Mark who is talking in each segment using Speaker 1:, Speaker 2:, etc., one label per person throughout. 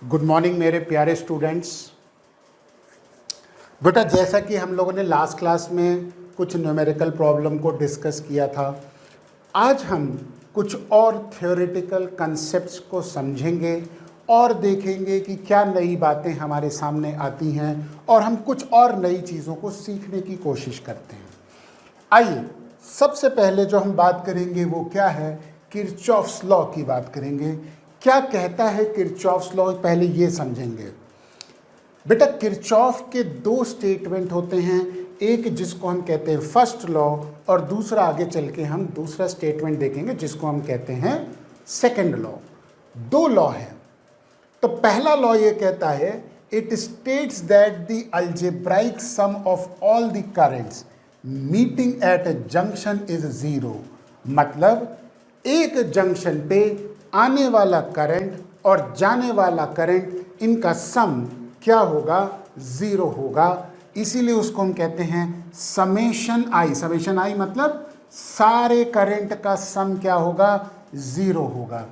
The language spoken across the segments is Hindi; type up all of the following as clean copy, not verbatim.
Speaker 1: गुड मॉर्निंग मेरे प्यारे स्टूडेंट्स। बेटा जैसा कि हम लोगों ने लास्ट क्लास में कुछ न्यूमेरिकल प्रॉब्लम को डिस्कस किया था, आज हम कुछ और थ्योरेटिकल कंसेप्ट्स को समझेंगे और देखेंगे कि क्या नई बातें हमारे सामने आती हैं और हम कुछ और नई चीज़ों को सीखने की कोशिश करते हैं। आइए सबसे पहले जो हम बात करेंगे वो क्या है, किरचॉफ्स लॉ की बात करेंगे। क्या कहता है किरचॉफ्स लॉ, पहले ये समझेंगे। बेटा किरचॉफ के दो स्टेटमेंट होते हैं, एक जिसको हम कहते हैं फर्स्ट लॉ और दूसरा आगे चल के हम दूसरा स्टेटमेंट देखेंगे जिसको हम कहते हैं सेकंड लॉ। दो लॉ है। तो पहला लॉ ये कहता है, it states that the algebraic sum of all the currents meeting at a junction is zero. मतलब एक जंक्शन पे आने वाला करंट और जाने वाला करंट, इनका सम क्या होगा, जीरो होगा। इसीलिए उसको हम कहते हैं समेशन आई। समेशन आई मतलब सारे करंट का सम क्या होगा, जीरो होगा।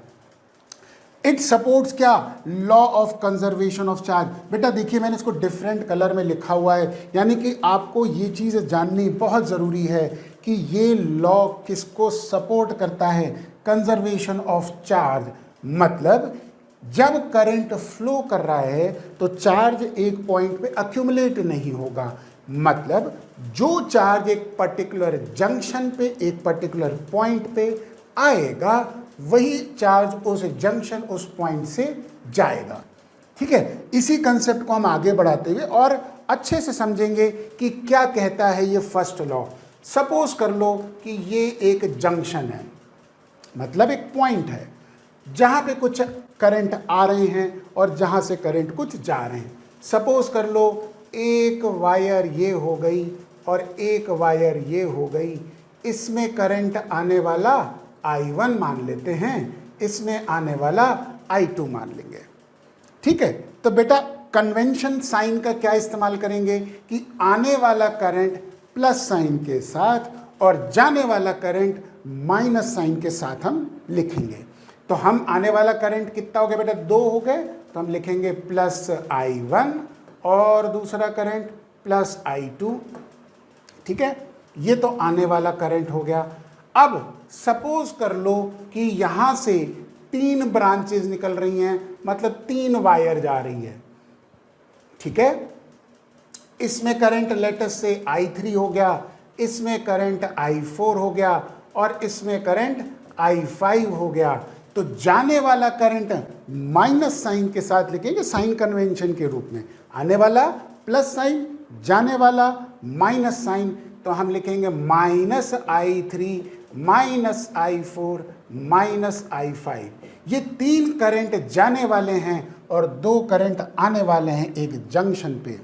Speaker 1: इट सपोर्ट्स क्या, law of conservation of charge. बेटा देखिए मैंने इसको डिफरेंट कलर में लिखा हुआ है, यानी कि आपको ये चीज़ जाननी बहुत ज़रूरी है कि ये लॉ किसको सपोर्ट करता है, कंजर्वेशन ऑफ चार्ज। मतलब जब करंट फ्लो कर रहा है तो चार्ज एक पॉइंट पे अक्यूमुलेट नहीं होगा। मतलब जो चार्ज एक पर्टिकुलर जंक्शन पे, एक पर्टिकुलर पॉइंट पे आएगा, वही चार्ज उस जंक्शन, उस पॉइंट से जाएगा। ठीक है, इसी कंसेप्ट को हम आगे बढ़ाते हुए और अच्छे से समझेंगे कि क्या कहता है ये फर्स्ट लॉ। सपोज कर लो कि ये एक जंक्शन है, मतलब एक पॉइंट है जहाँ पे कुछ करंट आ रहे हैं और जहाँ से करंट कुछ जा रहे हैं। सपोज कर लो एक वायर ये हो गई और एक वायर ये हो गई। इसमें करंट आने वाला I1 मान लेते हैं, इसमें आने वाला I2 मान लेंगे। ठीक है, तो बेटा कन्वेंशन साइन का क्या इस्तेमाल करेंगे कि आने वाला करंट प्लस साइन के साथ और जाने वाला करंट माइनस साइन के साथ हम लिखेंगे। तो हम आने वाला करंट कितना हो गया बेटा, 2 हो गए, तो हम लिखेंगे प्लस I1 और दूसरा करंट प्लस I2। ठीक है, ये तो आने वाला करंट हो गया। अब सपोज कर लो कि यहाँ से 3 ब्रांचेज निकल रही हैं, मतलब 3 वायर जा रही है। ठीक है, इसमें करंट लेटेस्ट से I3 हो गया, इसमें करंट I4 हो गया और इसमें करंट I5 हो गया। तो जाने वाला करंट माइनस साइन के साथ लिखेंगे, साइन कन्वेंशन के रूप में। आने वाला प्लस साइन, जाने वाला माइनस साइन, तो हम लिखेंगे minus I3 minus I4 minus I5। ये 3 करंट जाने वाले हैं और 2 करंट आने वाले हैं एक जंक्शन पे।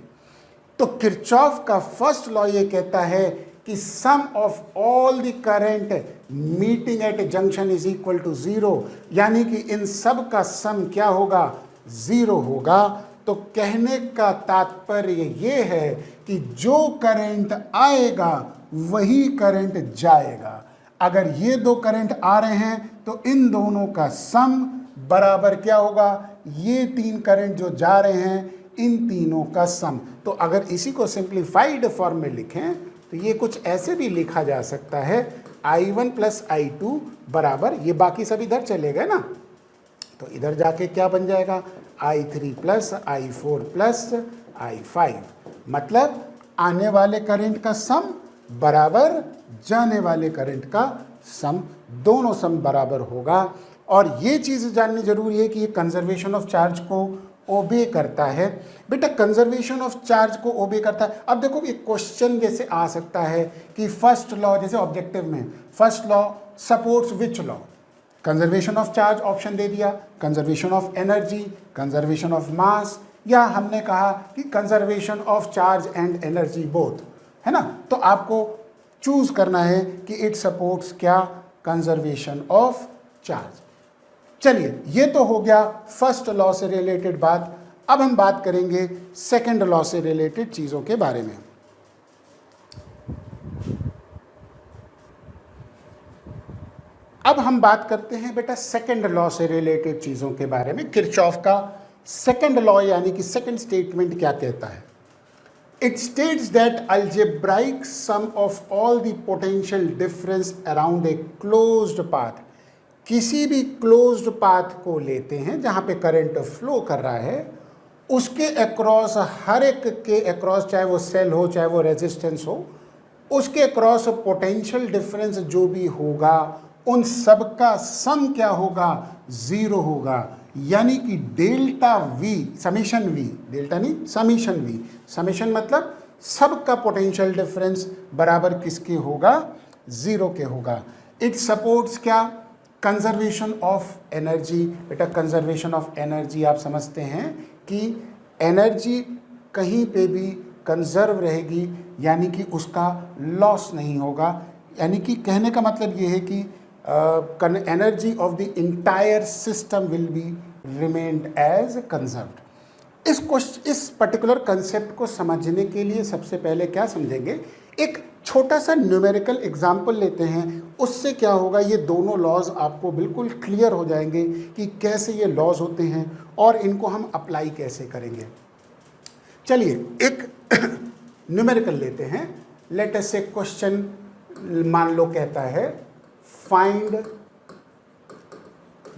Speaker 1: तो किरचॉफ का फर्स्ट लॉ ये कहता है कि sum of all the current meeting at a junction is equal to zero, यानी कि इन सब का सम क्या होगा, जीरो होगा। तो कहने का तात्पर्य ये है कि जो करंट आएगा वही करंट जाएगा। अगर ये 2 करंट आ रहे हैं तो इन दोनों का सम बराबर क्या होगा, ये 3 करंट जो जा रहे हैं इन तीनों का सम। तो अगर इसी को सिंप्लीफाइड फॉर्म में लिखें तो ये कुछ ऐसे भी लिखा जा सकता है, I1 प्लस I2 बराबर, ये बाकी सब इधर चले गए ना, तो इधर जाके क्या बन जाएगा, I3 plus I4 plus I5। मतलब आने वाले करंट का सम बराबर जाने वाले करंट का सम, दोनों सम बराबर होगा। और ये चीज़ जाननी जरूरी है कि ये कंजर्वेशन ऑफ चार्ज को ओबे करता है। बेटा कंजर्वेशन ऑफ चार्ज को ओबे करता है। अब देखो एक क्वेश्चन जैसे आ सकता है कि फर्स्ट लॉ, जैसे ऑब्जेक्टिव में first law supports which law, conservation of charge option दे दिया, conservation of energy, conservation of mass, या हमने कहा कि conservation of charge and energy both, है ना। तो आपको चूज करना है कि इट सपोर्ट्स क्या, कंजर्वेशन ऑफ चार्ज। चलिए ये तो हो गया फर्स्ट लॉ से रिलेटेड बात। अब हम बात करेंगे सेकंड लॉ से रिलेटेड चीजों के बारे में। अब हम बात करते हैं बेटा सेकंड लॉ से रिलेटेड चीजों के बारे में, किरचॉफ का सेकंड लॉ यानी कि सेकंड स्टेटमेंट क्या कहता है? It states that algebraic sum of all the potential difference around a closed path, किसी भी क्लोज्ड पाथ को लेते हैं जहां पे करंट फ्लो कर रहा है, उसके अक्रॉस, हर एक के अक्रॉस, चाहे वो सेल हो चाहे वो रेजिस्टेंस हो, उसके अक्रॉस पोटेंशियल डिफरेंस जो भी होगा उन सब का सम क्या होगा? जीरो होगा। यानी कि delta V, summation V, delta नहीं समीशन वी, समीशन मतलब सब का पोटेंशियल डिफरेंस बराबर किसके होगा? जीरो के होगा। इट सपोर्ट्स क्या? Conservation of energy. बेटा कंजर्वेशन ऑफ एनर्जी आप समझते हैं कि एनर्जी कहीं पे भी कंजर्व रहेगी, यानी कि उसका लॉस नहीं होगा। यानी कि कहने का मतलब ये है कि energy of the entire system will be remained as conserved. इस पर्टिकुलर कंसेप्ट को समझने के लिए सबसे पहले क्या समझेंगे? एक छोटा सा न्यूमेरिकल एग्जाम्पल लेते हैं, उससे क्या होगा, ये दोनों लॉज आपको बिल्कुल क्लियर हो जाएंगे कि कैसे ये लॉज होते हैं और इनको हम अप्लाई कैसे करेंगे। चलिए एक न्यूमेरिकल लेते हैं। लेट अस से क्वेश्चन मान लो कहता है find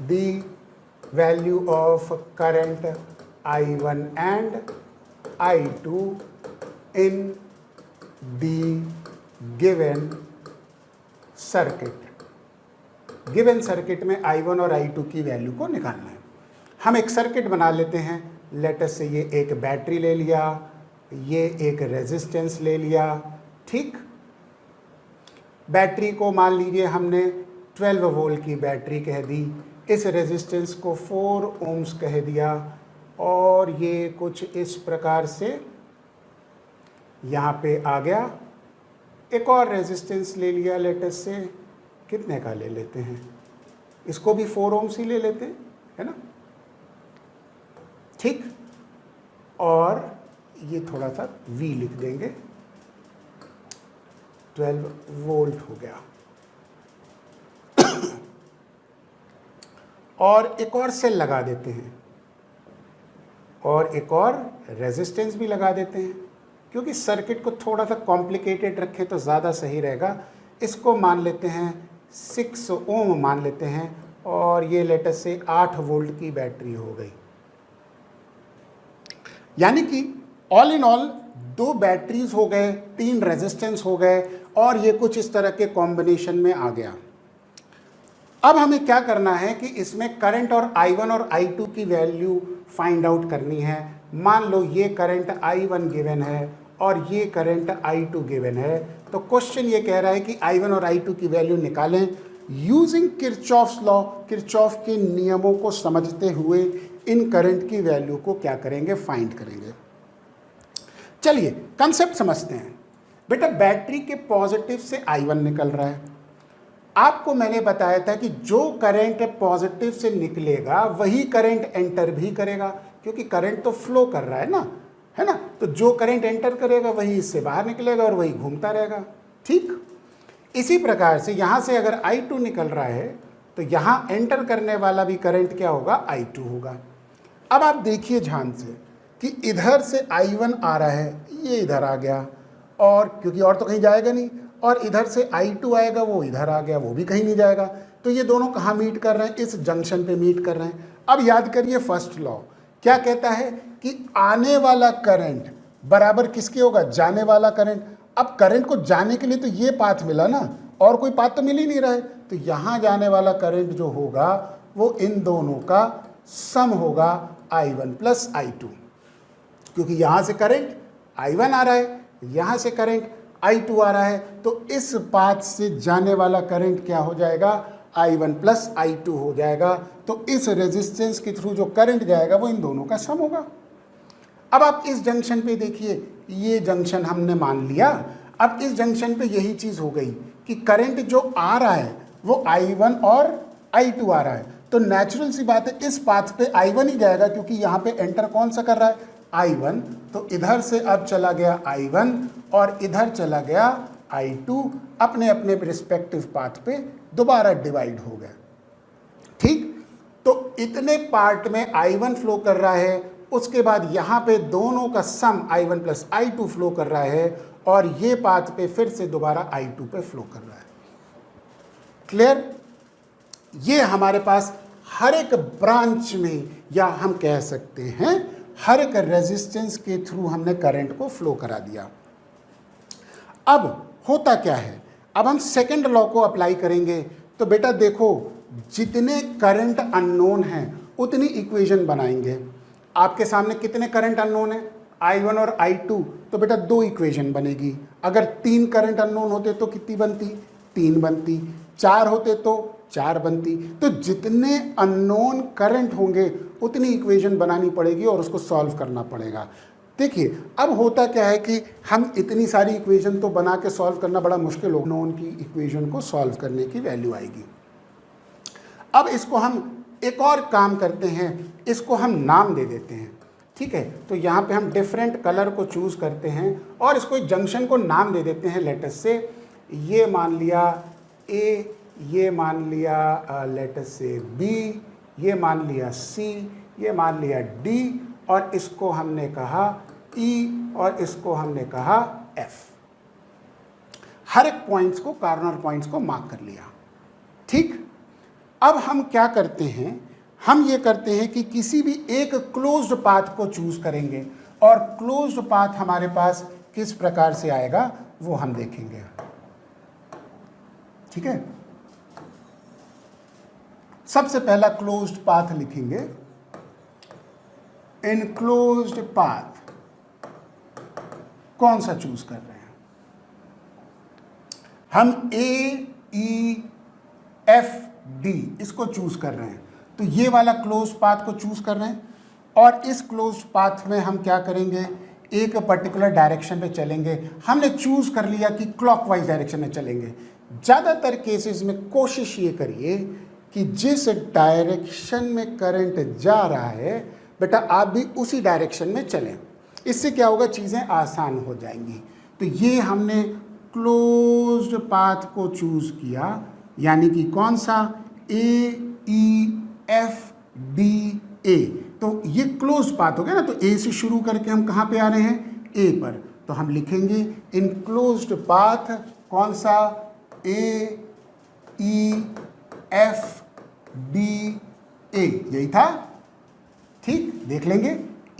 Speaker 1: the value of current I1 and I2 in the given circuit. Given circuit में I1 और I2 की वैल्यू को निकालना है। हम एक सर्किट बना लेते हैं। लेट अस से ये एक बैटरी ले लिया, ये एक रेजिस्टेंस ले लिया, ठीक। बैटरी को मान लीजिए हमने 12 वोल्ट की बैटरी कह दी, इस रेजिस्टेंस को 4 ओम्स कह दिया, और ये कुछ इस प्रकार से यहाँ पे आ गया। एक और रेजिस्टेंस ले लिया, लेट अस से कितने का ले लेते हैं, इसको भी 4 ओम्स ही ले लेते हैं, है ना, ठीक। और ये थोड़ा सा V लिख देंगे, 12 वोल्ट हो गया। और एक और सेल लगा देते हैं और एक और रेजिस्टेंस भी लगा देते हैं, क्योंकि सर्किट को थोड़ा सा कॉम्प्लिकेटेड रखें तो ज़्यादा सही रहेगा। इसको मान लेते हैं 6 ओम मान लेते हैं, और ये लेट अस से 8 वोल्ट की बैटरी हो गई। यानी कि ऑल इन ऑल 2 बैटरीज हो गए, 3 रेजिस्टेंस हो गए, और ये कुछ इस तरह के कॉम्बिनेशन में आ गया। अब हमें क्या करना है कि इसमें करंट और I1 और I2 की वैल्यू फाइंड आउट करनी है। मान लो ये करंट I1 गिवन है और ये करंट I2 गिवन है, तो क्वेश्चन ये कह रहा है कि I1 और I2 की वैल्यू निकालें यूजिंग किरचॉफ्स लॉ। किरचॉफ के नियमों को समझते हुए इन करंट की वैल्यू को क्या करेंगे? फाइंड करेंगे। चलिए कंसेप्ट समझते हैं। बेटा बैटरी के पॉजिटिव से I1 निकल रहा है। आपको मैंने बताया था कि जो करंट पॉजिटिव से निकलेगा वही करंट एंटर भी करेगा, क्योंकि करंट तो फ्लो कर रहा है ना, है ना। तो जो करंट एंटर करेगा वही इससे बाहर निकलेगा और वही घूमता रहेगा, ठीक। इसी प्रकार से यहाँ से अगर I2 निकल रहा है तो यहाँ एंटर करने वाला भी करंट क्या होगा? I2 होगा। अब आप देखिए ध्यान से कि इधर से I1 आ रहा है, ये इधर आ गया, और क्योंकि और तो कहीं जाएगा नहीं, और इधर से I2 आएगा, वो इधर आ गया, वो भी कहीं नहीं जाएगा। तो ये दोनों कहाँ मीट कर रहे हैं? इस जंक्शन पे मीट कर रहे हैं। अब याद करिए फर्स्ट लॉ क्या कहता है कि आने वाला करंट बराबर किसके होगा? जाने वाला करंट। अब करंट को जाने के लिए तो ये पाथ मिला ना, और कोई पाथ तो मिल ही नहीं रहा है, तो यहाँ जाने वाला करंट जो होगा वो इन दोनों का सम होगा I1 प्लस I2, क्योंकि यहाँ से करंट I1 आ रहा है, यहाँ से करंट I2 आ रहा है, तो इस पाथ से जाने वाला करंट क्या हो जाएगा? I1 प्लस I2 हो जाएगा। तो इस रेजिस्टेंस के थ्रू जो करंट जाएगा वो इन दोनों का सम होगा। अब आप इस जंक्शन पे देखिए, ये जंक्शन हमने मान लिया। अब इस जंक्शन पे यही चीज़ हो गई कि करंट जो आ रहा है वो I1 और I2 आ रहा है, तो नेचुरल सी बात है इस पाथ पे I1 ही जाएगा, क्योंकि यहाँ पे एंटर कौन सा कर रहा है? I1। तो इधर से अब चला गया I1 और इधर चला गया I2, अपने अपने रिस्पेक्टिव पाथ पे दोबारा डिवाइड हो गए, ठीक। तो इतने पार्ट में I1 फ्लो कर रहा है, उसके बाद यहाँ पे दोनों का सम I1 प्लस I2 फ्लो कर रहा है, और ये पाथ पे फिर से दोबारा I2 पे फ्लो कर रहा है। क्लियर? ये हमारे पास हर एक ब्रांच में, या हम कह सकते हैं हर एक रेजिस्टेंस के थ्रू हमने करंट को फ्लो करा दिया। अब होता क्या है, अब हम सेकंड लॉ को अप्लाई करेंगे। तो बेटा देखो, जितने करंट अननोन हैं उतनी इक्वेशन बनाएंगे। आपके सामने कितने करंट अननोन है, I1 और I2, तो बेटा 2 इक्वेशन बनेगी। अगर 3 करंट अननोन होते तो कितनी बनती, 3 बनती। 4 होते तो 4 बनती। तो जितने अननोन करंट होंगे उतनी इक्वेशन बनानी पड़ेगी और उसको सॉल्व करना पड़ेगा। देखिए अब होता क्या है कि हम इतनी सारी इक्वेशन तो बना के सॉल्व करना बड़ा मुश्किल हो, नोन की इक्वेशन को सॉल्व करने की वैल्यू आएगी। अब इसको हम एक और काम करते हैं, इसको हम नाम दे देते हैं। ठीक है, तो यहाँ पे हम डिफरेंट कलर को चूज करते हैं और इसको जंक्शन को नाम दे देते हैं लेटर से। ये मान लिया A, ये मान लिया लेटर से B, ये मान लिया C, ये मान लिया D, और इसको हमने कहा E, और इसको हमने कहा F। हर एक पॉइंट्स को, कॉर्नर पॉइंट्स को मार्क कर लिया। ठीक, अब हम क्या करते हैं, हम ये करते हैं कि किसी भी एक क्लोज्ड पाथ को चूज करेंगे, और क्लोज्ड पाथ हमारे पास किस प्रकार से आएगा वो हम देखेंगे। ठीक है, सबसे पहला क्लोज्ड पाथ लिखेंगे, इनक्लोज्ड पाथ कौन सा चूज कर रहे हैं हम, A, E, F, D इसको चूज कर रहे हैं। तो ये वाला क्लोज्ड पाथ को चूज कर रहे हैं, और इस क्लोज्ड पाथ में हम क्या करेंगे, एक पर्टिकुलर डायरेक्शन पे चलेंगे। हमने चूज कर लिया कि क्लॉकवाइज डायरेक्शन में चलेंगे। ज़्यादातर केसेस में कोशिश ये करिए कि जिस डायरेक्शन में करंट जा रहा है बेटा आप भी उसी डायरेक्शन में चलें। इससे क्या होगा, चीज़ें आसान हो जाएंगी। तो ये हमने क्लोज्ड पाथ को चूज किया, यानी कि कौन सा, A, E, F, D, A। तो ये क्लोज्ड पाथ हो गया ना। तो A से शुरू करके हम कहाँ पे आ रहे हैं, A पर। तो हम लिखेंगे इनक्लोज्ड पाथ कौन सा, A, E, F, D, A, यही था। ठीक, देख लेंगे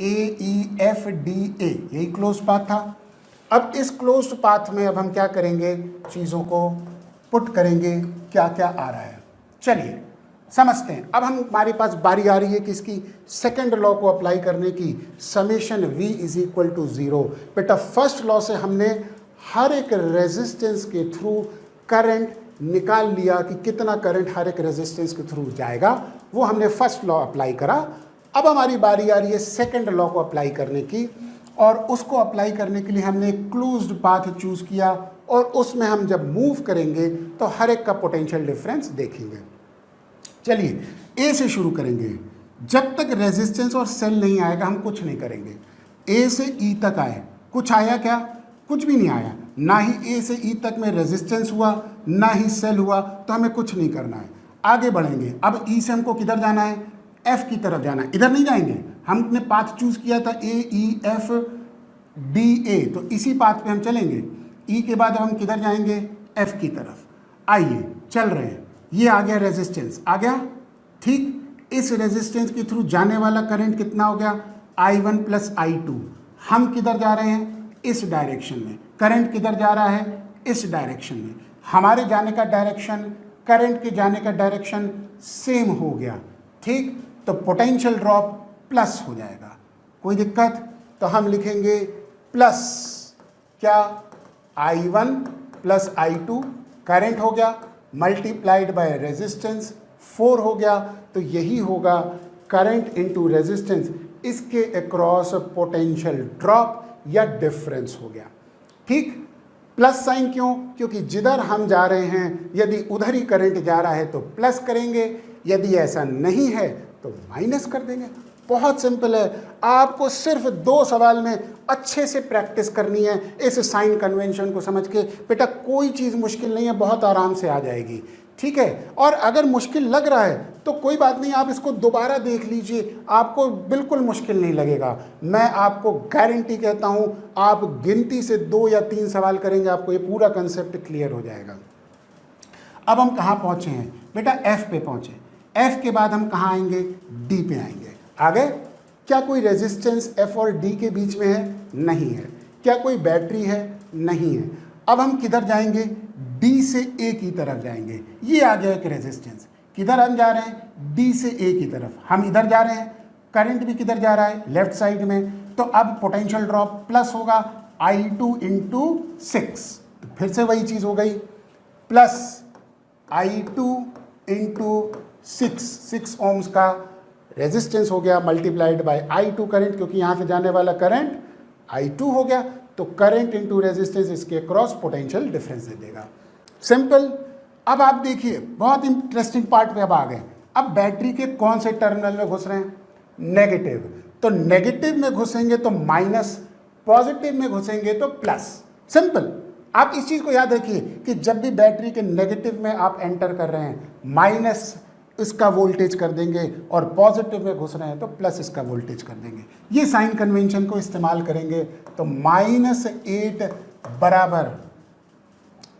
Speaker 1: A, E, F, D, A, यही क्लोज्ड पाथ था। अब इस क्लोज्ड पाथ में अब हम क्या करेंगे, चीज़ों को पुट करेंगे, क्या क्या आ रहा है। चलिए समझते हैं। अब हमारे पास बारी आ रही है कि इसकी सेकेंड लॉ को अप्लाई करने की, summation V is equal to 0। बेटा फर्स्ट लॉ से हमने हर एक रेजिस्टेंस के थ्रू करंट निकाल लिया कि कितना करंट हर एक रेजिस्टेंस के थ्रू जाएगा, वो हमने फर्स्ट लॉ अप्लाई करा। अब हमारी बारी आ रही है सेकेंड लॉ को अप्लाई करने की, और उसको अप्लाई करने के लिए हमने एक क्लोज्ड पाथ चूज किया, और उसमें हम जब मूव करेंगे तो हर एक का पोटेंशियल डिफरेंस देखेंगे। चलिए A से शुरू करेंगे। जब तक रेजिस्टेंस और सेल नहीं आएगा हम कुछ नहीं करेंगे। A से E तक आए, कुछ आया क्या, कुछ भी नहीं आया। ना ही A से E तक में रेजिस्टेंस हुआ, ना ही सेल हुआ, तो हमें कुछ नहीं करना है। आगे बढ़ेंगे। अब E से हमको किधर जाना है, F की तरफ जाना है। इधर नहीं जाएंगे, हमने पाथ चूज किया था A, E, F, D, A, तो इसी पाथ पे हम चलेंगे। E के बाद हम किधर जाएंगे, F की तरफ। आइए चल रहे हैं, ये आ गया रेजिस्टेंस, आ गया। ठीक, इस रेजिस्टेंस के थ्रू जाने वाला करंट कितना हो गया, I1 प्लस I2। हम किधर जा रहे हैं, इस डायरेक्शन में। करंट किधर जा रहा है, इस डायरेक्शन में। हमारे जाने का डायरेक्शन, करंट के जाने का डायरेक्शन सेम हो गया। ठीक, तो पोटेंशियल ड्रॉप प्लस हो जाएगा। कोई दिक्कत, तो हम लिखेंगे प्लस क्या, I1 प्लस I2 करंट हो गया, मल्टीप्लाइड बाय रेजिस्टेंस 4 हो गया। तो यही होगा करंट इनटू रेजिस्टेंस, इसके अक्रॉस पोटेंशियल ड्रॉप या डिफरेंस हो गया। ठीक, प्लस साइन क्यों, क्योंकि जिधर हम जा रहे हैं यदि उधर ही करंट जा रहा है तो प्लस करेंगे, यदि ऐसा नहीं है तो माइनस कर देंगे। बहुत सिंपल है। आपको सिर्फ 2 सवाल में अच्छे से प्रैक्टिस करनी है इस साइन कन्वेंशन को समझ के। बेटा कोई चीज़ मुश्किल नहीं है, बहुत आराम से आ जाएगी। ठीक है। और अगर मुश्किल लग रहा है तो कोई बात नहीं, आप इसको दोबारा देख लीजिए, आपको बिल्कुल मुश्किल नहीं लगेगा। मैं आपको गारंटी कहता हूं, आप गिनती से 2 या 3 सवाल करेंगे, आपको ये पूरा कंसेप्ट क्लियर हो जाएगा। अब हम कहाँ पहुँचे हैं बेटा? एफ पे पहुँचे। एफ के बाद हम कहाँ आएंगे? डी पे आएंगे। आगे क्या कोई रेजिस्टेंस एफ और डी के बीच में है? नहीं है। क्या कोई बैटरी है? नहीं है। अब हम किधर जाएंगे? डी से ए की तरफ जाएंगे। ये आ गया एक रेजिस्टेंस। किधर हम जा रहे हैं? डी से ए की तरफ। हम इधर जा रहे हैं, करंट भी किधर जा रहा है? लेफ्ट साइड में। तो अब पोटेंशियल ड्रॉप प्लस होगा I2 इंटू 6, तो फिर से वही चीज हो गई, प्लस I2 इंटू 6 ओम्स का रेजिस्टेंस हो गया मल्टीप्लाइड बाय I2 करंट, क्योंकि यहां से जाने वाला करंट I2 हो गया, तो करंट इंटू रेजिस्टेंस इसके क्रॉस पोटेंशियल डिफरेंस दे देगा। सिंपल। अब आप देखिए, बहुत इंटरेस्टिंग पार्ट पे अब आ गए। अब बैटरी के कौन से टर्मिनल में घुस रहे हैं? नेगेटिव। तो नेगेटिव में घुसेंगे तो माइनस, पॉजिटिव में घुसेंगे तो प्लस। सिंपल। आप इस चीज को याद रखिए कि जब भी बैटरी के नेगेटिव में आप एंटर कर रहे हैं, माइनस इसका वोल्टेज कर देंगे, और पॉजिटिव में घुस रहे हैं तो प्लस इसका वोल्टेज कर देंगे। ये साइन कन्वेंशन को इस्तेमाल करेंगे तो -8 बराबर,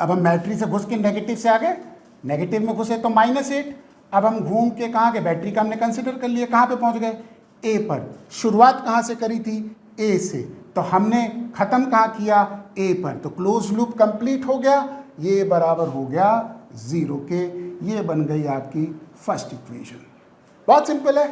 Speaker 1: अब हम बैटरी से घुस के नेगेटिव से आ गए, नेगेटिव में घुसे तो -8। अब हम घूम के कहाँ गए? बैटरी का हमने कंसिडर कर लिया, कहाँ पे पहुंच गए? ए पर। शुरुआत कहाँ से करी थी? ए से। तो हमने खत्म कहाँ किया? ए पर। तो क्लोज लूप कंप्लीट हो गया, ये बराबर हो गया 0 के। ये बन गई आपकी फर्स्ट इक्वेशन। बहुत सिंपल है,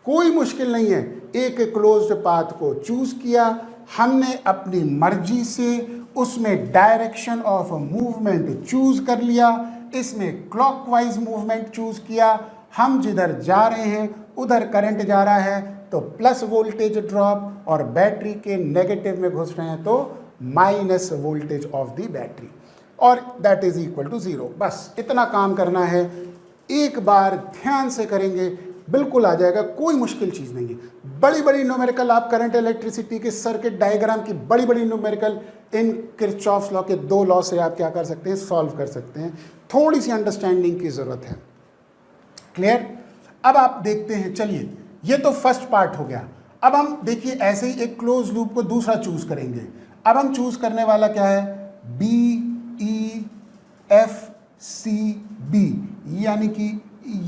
Speaker 1: कोई मुश्किल नहीं है। एक क्लोज्ड पाथ को चूज किया हमने अपनी मर्जी से, उसमें डायरेक्शन ऑफ मूवमेंट चूज कर लिया, इसमें क्लॉकवाइज मूवमेंट चूज किया। हम जिधर जा रहे हैं उधर करंट जा रहा है तो प्लस वोल्टेज ड्रॉप, और बैटरी के नेगेटिव में घुस रहे हैं तो minus voltage of the battery, और दैट इज इक्वल टू 0। बस इतना काम करना है, एक बार ध्यान से करेंगे बिल्कुल आ जाएगा, कोई मुश्किल चीज़ नहीं है। बड़ी बड़ी न्यूमेरिकल आप करंट इलेक्ट्रिसिटी के सर्किट डायग्राम की बड़ी बड़ी न्यूमेरिकल इन किरचॉफ्स लॉ के 2 लॉ से आप क्या कर सकते हैं? सॉल्व कर सकते हैं। थोड़ी सी अंडरस्टैंडिंग की ज़रूरत है। क्लियर? अब आप देखते हैं, चलिए ये तो फर्स्ट पार्ट हो गया। अब हम देखिए ऐसे ही एक क्लोज लूप को दूसरा चूज करेंगे। अब हम चूज करने वाला क्या है? BEFCB, यानी कि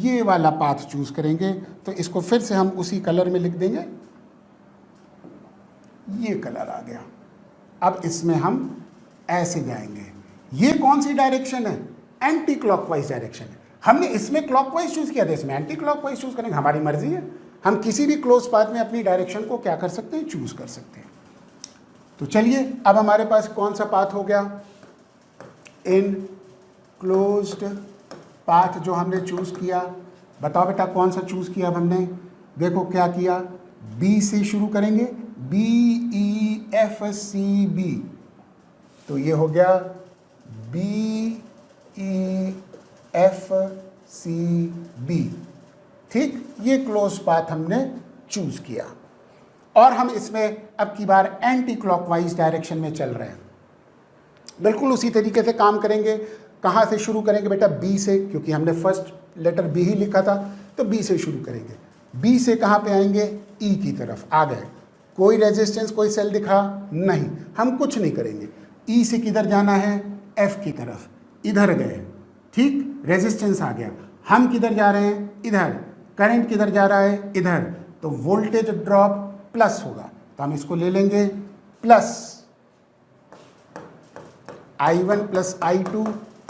Speaker 1: ये वाला पाथ चूज करेंगे। तो इसको फिर से हम उसी कलर में लिख देंगे, ये कलर आ गया। अब इसमें हम ऐसे जाएंगे। ये कौन सी डायरेक्शन है? एंटी क्लॉकवाइज डायरेक्शन है। हमने इसमें क्लॉकवाइज चूज किया था, इसमें एंटी क्लॉकवाइज चूज करेंगे, हमारी मर्जी है। हम किसी भी क्लोज पाथ में अपनी डायरेक्शन को क्या कर सकते हैं? चूज कर सकते हैं। तो चलिए अब हमारे पास कौन सा पाथ हो गया? इन क्लोज्ड पाथ जो हमने चूज किया, बताओ बेटा कौन सा चूज किया अब हमने? देखो क्या किया, बी से शुरू करेंगे, BEFCB, तो ये हो गया BEFCB। ठीक, ये क्लोज पाथ हमने चूज किया, और हम इसमें अब की बार एंटी क्लॉकवाइज डायरेक्शन में चल रहे हैं। बिल्कुल उसी तरीके से काम करेंगे। कहाँ से शुरू करेंगे बेटा? बी से, क्योंकि हमने फर्स्ट लेटर बी ही लिखा था, तो बी से शुरू करेंगे। बी से कहाँ पे आएंगे? ई की तरफ आ गए। कोई रेजिस्टेंस, कोई सेल दिखा नहीं, हम कुछ नहीं करेंगे। ई से किधर जाना है? एफ की तरफ, इधर गए। ठीक, रेजिस्टेंस आ गया। हम किधर जा रहे हैं? इधर। करंट किधर जा रहा है? इधर। तो वोल्टेज ड्रॉप प्लस होगा, तो हम इसको ले लेंगे plus I1 plus I2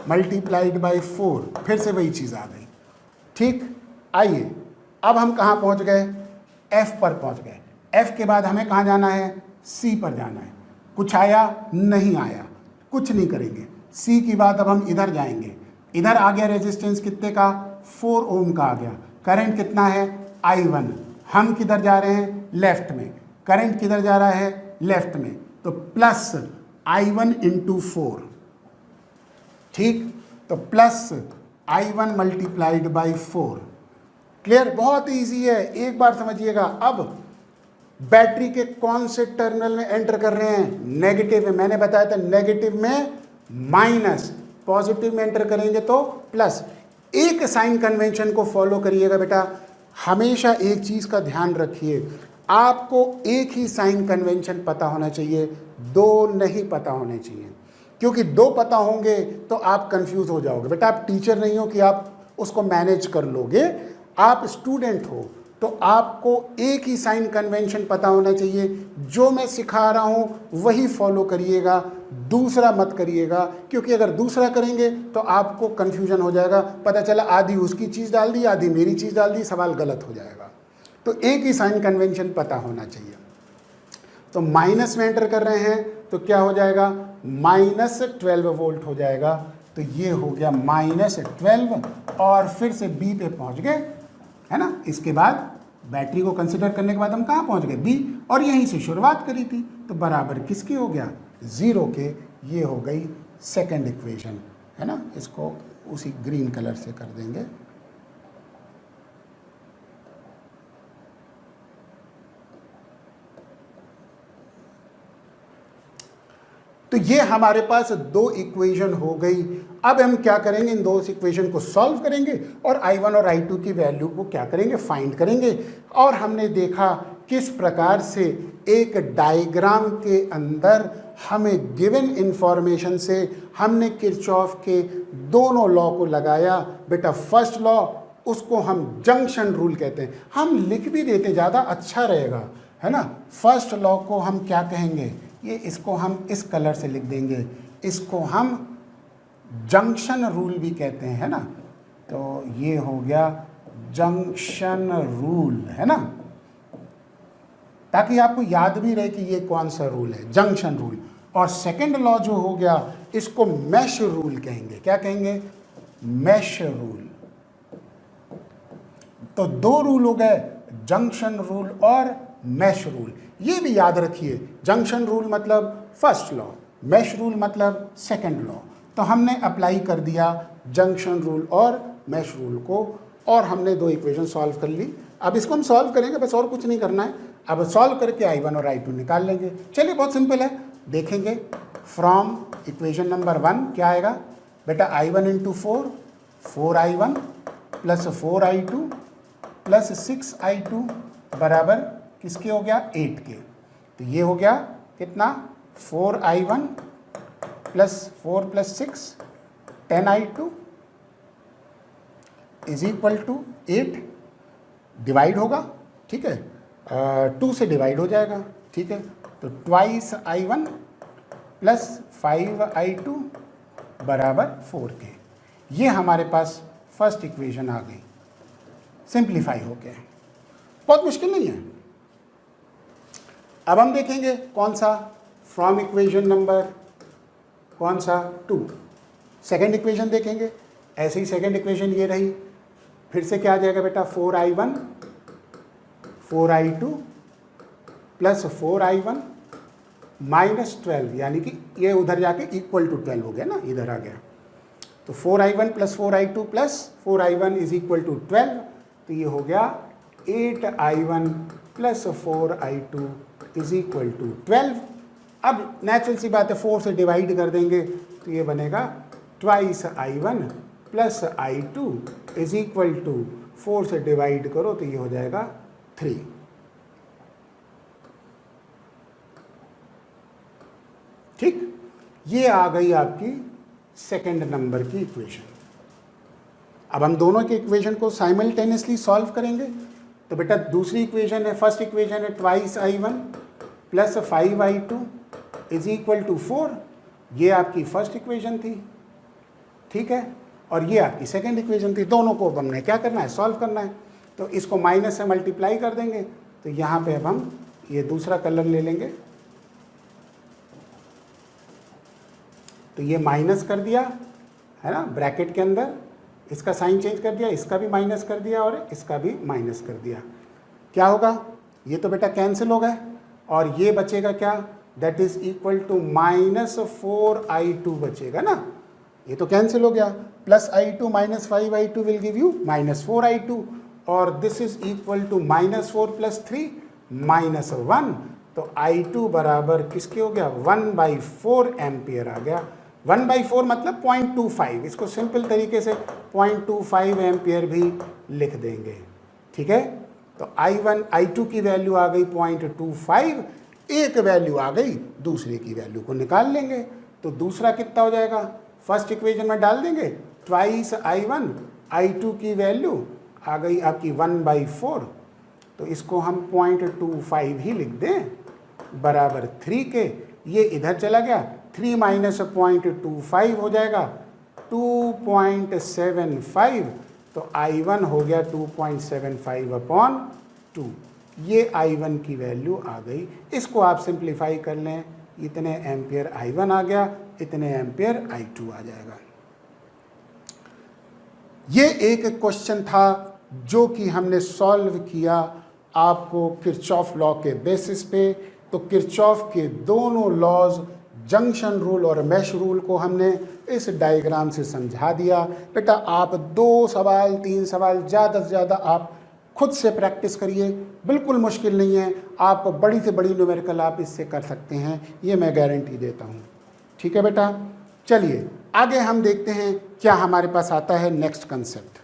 Speaker 1: multiplied by 4। फिर से वही चीज़ आ गई। ठीक, आइए अब हम कहाँ पहुँच गए? F पर पहुँच गए। F के बाद हमें कहाँ जाना है? C पर जाना है। कुछ आया? नहीं आया, कुछ नहीं करेंगे। C की बात अब हम इधर जाएंगे। इधर आ गया रेजिस्टेंस कितने का? 4 ओम का आ गया। करंट कितना है? I1। हम किधर जा रहे हैं? लेफ्ट में। करंट किधर जा रहा है? लेफ्ट में। तो प्लस I1 इंटू 4। ठीक, तो plus I1 multiplied by 4। Clear? बहुत इजी है, एक बार समझिएगा। अब बैटरी के कौन से टर्मिनल में एंटर कर रहे हैं? नेगेटिव में। मैंने बताया था नेगेटिव में माइनस, पॉजिटिव में एंटर करेंगे तो प्लस। एक साइन कन्वेंशन को फॉलो करिएगा बेटा, हमेशा एक चीज़ का ध्यान रखिए, आपको एक ही साइन कन्वेंशन पता होना चाहिए, दो नहीं पता होने चाहिए, क्योंकि दो पता होंगे तो आप कंफ्यूज हो जाओगे। बेटा आप टीचर नहीं हो कि आप उसको मैनेज कर लोगे, आप स्टूडेंट हो, तो आपको एक ही साइन कन्वेंशन पता होना चाहिए। जो मैं सिखा रहा हूँ वही फॉलो करिएगा, दूसरा मत करिएगा, क्योंकि अगर दूसरा करेंगे तो आपको कन्फ्यूजन हो जाएगा, पता चला आधी उसकी चीज़ डाल दी, आधी मेरी चीज़ डाल दी, सवाल गलत हो जाएगा। तो एक ही साइन कन्वेंशन पता होना चाहिए। तो माइनस में एंटर कर रहे हैं तो क्या हो जाएगा, -12 वोल्ट हो जाएगा। तो ये हो गया -12 और फिर से बी पे पहुंच गए, है ना। इसके बाद बैटरी को कंसिडर करने के बाद हम कहाँ पहुंच गए, बी, और यहीं से शुरुआत करी थी, तो बराबर किसकी हो गया, 0 के। ये हो गई सेकंड इक्वेशन, है ना। इसको उसी ग्रीन कलर से कर देंगे। तो ये हमारे पास दो इक्वेशन हो गई। अब हम क्या करेंगे, इन दो इक्वेशन को सॉल्व करेंगे और I1 और I2 की वैल्यू को क्या करेंगे, फाइंड करेंगे। और हमने देखा किस प्रकार से एक डायग्राम के अंदर हमें गिवन इंफॉर्मेशन से हमने किरचॉफ के दोनों लॉ को लगाया। बेटा फर्स्ट लॉ, उसको हम जंक्शन रूल कहते हैं, हम लिख भी देते, ज़्यादा अच्छा रहेगा, है ना। फर्स्ट लॉ को हम क्या कहेंगे, ये इसको हम इस कलर से लिख देंगे, इसको हम जंक्शन रूल भी कहते हैं, है ना। तो ये हो गया जंक्शन रूल, है ना, ताकि आपको याद भी रहे कि ये कौन सा रूल है, जंक्शन रूल। और सेकंड लॉ जो हो गया, इसको मैश रूल कहेंगे। क्या कहेंगे, मैश रूल। तो दो रूल हो गए, जंक्शन रूल और मैश रूल। ये भी याद रखिए, जंक्शन रूल मतलब फर्स्ट लॉ, मैश रूल मतलब सेकंड लॉ। तो हमने अप्लाई कर दिया जंक्शन रूल और मैश रूल को, और हमने दो इक्वेशन सॉल्व कर ली। अब इसको हम सॉल्व करेंगे, बस और कुछ नहीं करना है। अब सॉल्व करके I1 और I2 निकाल लेंगे। चलिए बहुत सिंपल है, देखेंगे। फ्रॉम इक्वेशन नंबर 1 क्या आएगा बेटा, I1 × 4, 4I1 + 4I2 + 6I2 बराबर किसके हो गया, 8 के। तो ये हो गया कितना, 4I1 + 4 + 6 10I2 = 8। डिवाइड होगा, ठीक है, 2 से डिवाइड हो जाएगा, ठीक है। तो 2I1 + 5I2 बराबर 4 के। ये हमारे पास फर्स्ट इक्वेशन आ गई, सिंप्लीफाई हो गया। बहुत मुश्किल नहीं है। अब हम देखेंगे कौन सा, फ्रॉम इक्वेशन नंबर कौन सा, 2, सेकेंड इक्वेशन देखेंगे। ऐसे ही सेकेंड इक्वेशन ये रही, फिर से क्या आ जाएगा बेटा, 4I1 4I2 + 4I1 -12, यानी कि ये उधर जाके =12 हो गया ना, इधर आ गया। तो 4I1 + 4I2 + 4I1 = 12। तो ये हो गया 8I1 + 4I2 = 12। अब नेचुरल सी बात है, 4 से डिवाइड कर देंगे तो ये बनेगा 2I1 + I2 = 4 से डिवाइड करो तो ये हो जाएगा 3। ठीक, ये आ गई आपकी सेकंड नंबर की इक्वेशन। अब हम दोनों के इक्वेशन को साइमल्टेनियसली सॉल्व करेंगे। तो बेटा दूसरी इक्वेशन है, फर्स्ट इक्वेशन है 2I1 + 5I2 = 4। ये आपकी फर्स्ट इक्वेशन थी, ठीक है, और ये आपकी सेकंड इक्वेशन थी। दोनों को हमने क्या करना है, सॉल्व करना है। तो इसको माइनस से मल्टीप्लाई कर देंगे। तो यहाँ पे अब हम ये दूसरा कलर ले लेंगे। तो ये माइनस कर दिया, है ना, ब्रैकेट के अंदर इसका साइन चेंज कर दिया, इसका भी माइनस कर दिया और इसका भी माइनस कर दिया। क्या होगा, ये तो बेटा कैंसिल हो गए और ये बचेगा क्या, that is equal to -4I2 बचेगा ना, ये तो कैंसिल हो गया। +I2 - 5I2 will give you -4I2 और दिस इज इक्वल टू -4 + 3 -1। तो I2 बराबर किसके हो गया, 1/4 एम्पियर आ गया। 1/4 मतलब 0.25, इसको सिंपल तरीके से 0.25 एम्पियर भी लिख देंगे। ठीक है, तो I1 I2 की वैल्यू आ गई 0.25, एक वैल्यू आ गई, दूसरे की वैल्यू को निकाल लेंगे। तो दूसरा कितना हो जाएगा, फर्स्ट इक्वेशन में डाल देंगे, ट्वाइस I1, I2 की वैल्यू आ गई आपकी 1/4, तो इसको हम 0.25 ही लिख दें बराबर 3 के। ये इधर चला गया, 3 माइनस 0.25 हो जाएगा 2.75, तो I1 हो गया 2.75/2। ये I1 की वैल्यू आ गई। इसको आप सिंप्लीफाई कर लें, इतने एम्पियर I1 आ गया, इतने एम्पियर I2 आ जाएगा। ये एक क्वेश्चन था जो कि हमने सॉल्व किया आपको किरचॉफ लॉ के बेसिस पे। तो किरचॉफ के दोनों लॉज, जंक्शन रूल और मैश रूल को हमने इस डायग्राम से समझा दिया। बेटा आप 2 सवाल 3 सवाल ज़्यादा से ज़्यादा आप खुद से प्रैक्टिस करिए, बिल्कुल मुश्किल नहीं है। आप बड़ी से बड़ी न्यूमेरिकल आप इससे कर सकते हैं, ये मैं गारंटी देता हूँ। ठीक है बेटा, चलिए आगे हम देखते हैं क्या हमारे पास आता है नेक्स्ट कंसेप्ट।